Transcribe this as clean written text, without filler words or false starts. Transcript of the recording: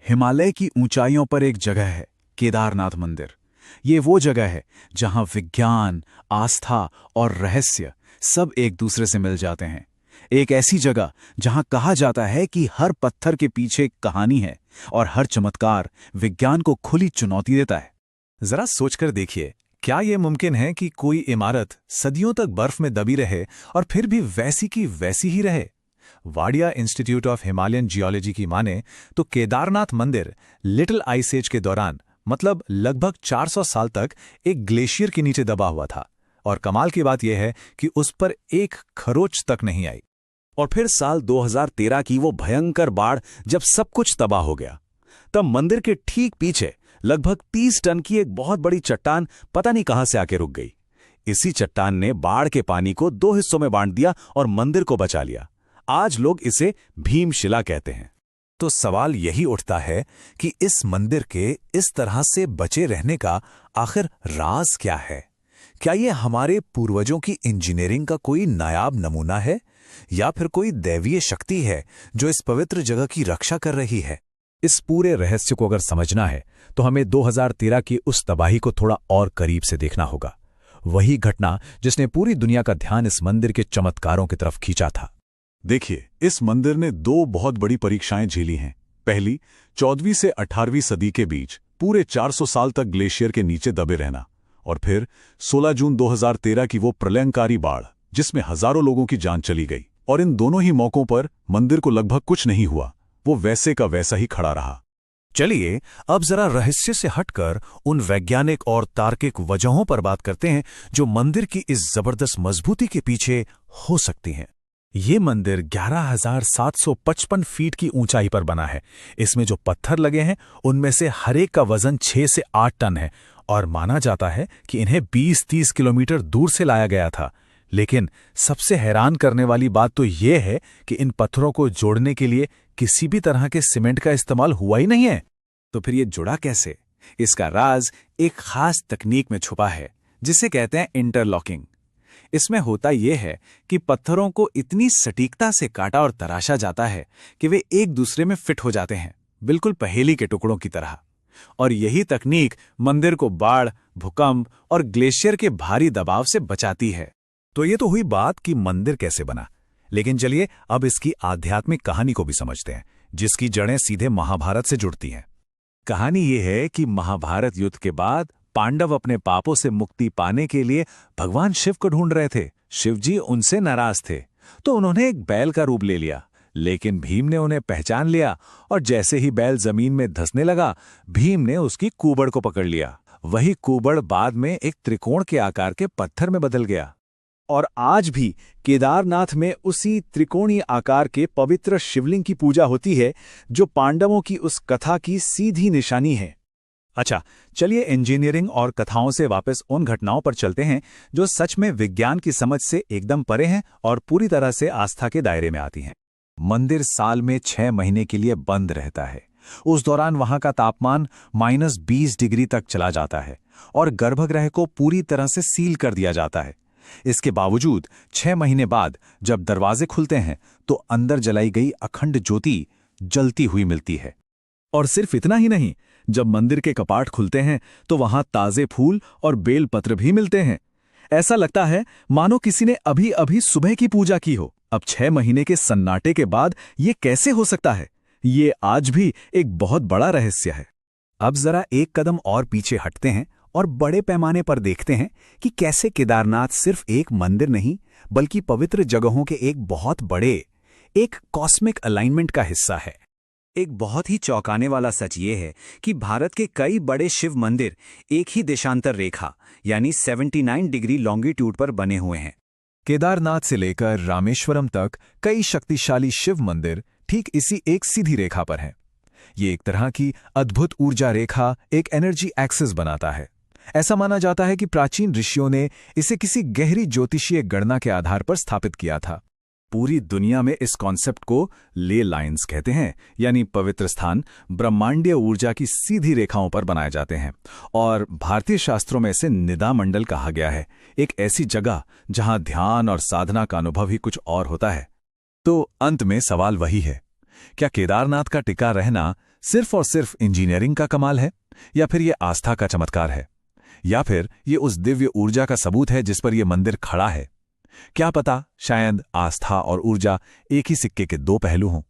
हिमालय की ऊंचाइयों पर एक जगह है, केदारनाथ मंदिर। ये वो जगह है जहां विज्ञान, आस्था और रहस्य सब एक दूसरे से मिल जाते हैं। एक ऐसी जगह जहां कहा जाता है कि हर पत्थर के पीछे एक कहानी है और हर चमत्कार विज्ञान को खुली चुनौती देता है। जरा सोचकर देखिए, क्या यह मुमकिन है कि कोई इमारत सदियों तक बर्फ में दबी रहे और फिर भी वैसी की वैसी ही रहे? Wadia institute of Himalayan geology की माने तो केदारनाथ मंदिर लिटिल आइस एज के दौरान, मतलब लगभग 400 साल तक एक ग्लेशियर के नीचे दबा हुआ था। और कमाल की बात यह है कि उस पर एक खरोच तक नहीं आई। और फिर साल 2013 की वो भयंकर बाढ़ जब सब कुछ तबाह हो गया, तब मंदिर के ठीक पीछे लगभग 30 टन की एक बहुत बड़ी चट्टान पता नहीं कहां से आके रुक गई। इसी चट्टान ने बाढ़ के पानी को 2 हिस्सों में बांट दिया और मंदिर को बचा लिया। आज लोग इसे भीमशिला कहते हैं। तो सवाल यही उठता है कि इस मंदिर के इस तरह से बचे रहने का आखिर राज क्या है? क्या ये हमारे पूर्वजों की इंजीनियरिंग का कोई नायाब नमूना है, या फिर कोई दैवीय शक्ति है जो इस पवित्र जगह की रक्षा कर रही है? इस पूरे रहस्य को अगर समझना है तो हमें 2013 की उस तबाही को थोड़ा और करीब से देखना होगा। वही घटना जिसने पूरी दुनिया का ध्यान इस मंदिर के चमत्कारों की तरफ खींचा था। देखिए, इस मंदिर ने 2 बहुत बड़ी परीक्षाएं झेली हैं। पहली, 14वीं से 18वीं सदी के बीच पूरे 400 साल तक ग्लेशियर के नीचे दबे रहना, और फिर 16 जून 2013 की वो प्रलयंकारी बाढ़ जिसमें हजारों लोगों की जान चली गई। और इन दोनों ही मौकों पर मंदिर को लगभग कुछ नहीं हुआ, वो वैसे का वैसा ही खड़ा रहा। चलिए अब जरा रहस्य से हटकर उन वैज्ञानिक और तार्किक वजहों पर बात करते हैं जो मंदिर की इस जबरदस्त मजबूती के पीछे हो सकती हैं। ये मंदिर 11,755 फीट की ऊंचाई पर बना है। इसमें जो पत्थर लगे हैं उनमें से हर एक का वजन 6 से 8 टन है और माना जाता है कि इन्हें 20-30 किलोमीटर दूर से लाया गया था। लेकिन सबसे हैरान करने वाली बात तो यह है कि इन पत्थरों को जोड़ने के लिए किसी भी तरह के सीमेंट का इस्तेमाल हुआ ही नहीं है। तो फिर ये जुड़ा कैसे? इसका राज एक खास तकनीक में छुपा है जिसे कहते हैं इंटरलॉकिंग। इसमें होता यह है कि पत्थरों को इतनी सटीकता से काटा और तराशा जाता है कि वे एक दूसरे में फिट हो जाते हैं, बिल्कुल पहेली के टुकड़ों की तरह। और यही तकनीक मंदिर को बाढ़, भूकंप और ग्लेशियर के भारी दबाव से बचाती है। तो ये तो हुई बात कि मंदिर कैसे बना, लेकिन चलिए अब इसकी आध्यात्मिक कहानी को भी समझते हैं, जिसकी जड़ें सीधे महाभारत से जुड़ती हैं। कहानी ये है कि महाभारत युद्ध के बाद पांडव अपने पापों से मुक्ति पाने के लिए भगवान शिव को ढूंढ रहे थे। शिव जी उनसे नाराज थे, तो उन्होंने एक बैल का रूप ले लिया। लेकिन भीम ने उन्हें पहचान लिया और जैसे ही बैल जमीन में धंसने लगा, भीम ने उसकी कूबड़ को पकड़ लिया। वही कूबड़ बाद में एक त्रिकोण के आकार के पत्थर में बदल गया। और आज भी केदारनाथ में उसी त्रिकोणीय आकार के पवित्र शिवलिंग की पूजा होती है, जो पांडवों की उस कथा की सीधी निशानी है। अच्छा, चलिए इंजीनियरिंग और कथाओं से वापस उन घटनाओं पर चलते हैं जो सच में विज्ञान की समझ से एकदम परे हैं और पूरी तरह से आस्था के दायरे में आती हैं। मंदिर साल में 6 महीने के लिए बंद रहता है। उस दौरान वहां का तापमान -20 डिग्री तक चला जाता है और गर्भगृह को पूरी तरह से सील कर दिया जाता है। इसके बावजूद 6 महीने बाद जब दरवाजे खुलते हैं तो अंदर जलाई गई अखंड ज्योति जलती हुई मिलती है। और सिर्फ इतना ही नहीं, जब मंदिर के कपाट खुलते हैं तो वहां ताजे फूल और बेल पत्र भी मिलते हैं। ऐसा लगता है मानो किसी ने अभी अभी सुबह की पूजा की हो। अब 6 महीने के सन्नाटे के बाद ये कैसे हो सकता है? ये आज भी एक बहुत बड़ा रहस्य है। अब जरा एक कदम और पीछे हटते हैं और बड़े पैमाने पर देखते हैं कि कैसे केदारनाथ सिर्फ एक मंदिर नहीं, बल्कि पवित्र जगहों के एक बहुत बड़े, एक कॉस्मिक अलाइनमेंट का हिस्सा है। एक बहुत ही चौंकाने वाला सच ये है कि भारत के कई बड़े शिव मंदिर एक ही देशांतर रेखा यानी 79 डिग्री लॉन्गिट्यूड पर बने हुए हैं। केदारनाथ से लेकर रामेश्वरम तक कई शक्तिशाली शिव मंदिर ठीक इसी एक सीधी रेखा पर हैं। ये एक तरह की अद्भुत ऊर्जा रेखा, एक एनर्जी एक्सिस बनाता है। ऐसा माना जाता है कि प्राचीन ऋषियों ने इसे किसी गहरी ज्योतिषीय गणना के आधार पर स्थापित किया था। पूरी दुनिया में इस कॉन्सेप्ट को ले लाइन्स कहते हैं, यानी पवित्र स्थान ब्रह्मांडीय ऊर्जा की सीधी रेखाओं पर बनाए जाते हैं। और भारतीय शास्त्रों में इसे निदा मंडल कहा गया है, एक ऐसी जगह जहां ध्यान और साधना का अनुभव ही कुछ और होता है। तो अंत में सवाल वही है, क्या केदारनाथ का टिका रहना सिर्फ और सिर्फ इंजीनियरिंग का कमाल है, या फिर ये आस्था का चमत्कार है, या फिर ये उस दिव्य ऊर्जा का सबूत है जिस पर यह मंदिर खड़ा है? क्या पता, शायद आस्था और ऊर्जा एक ही सिक्के के दो पहलू हों।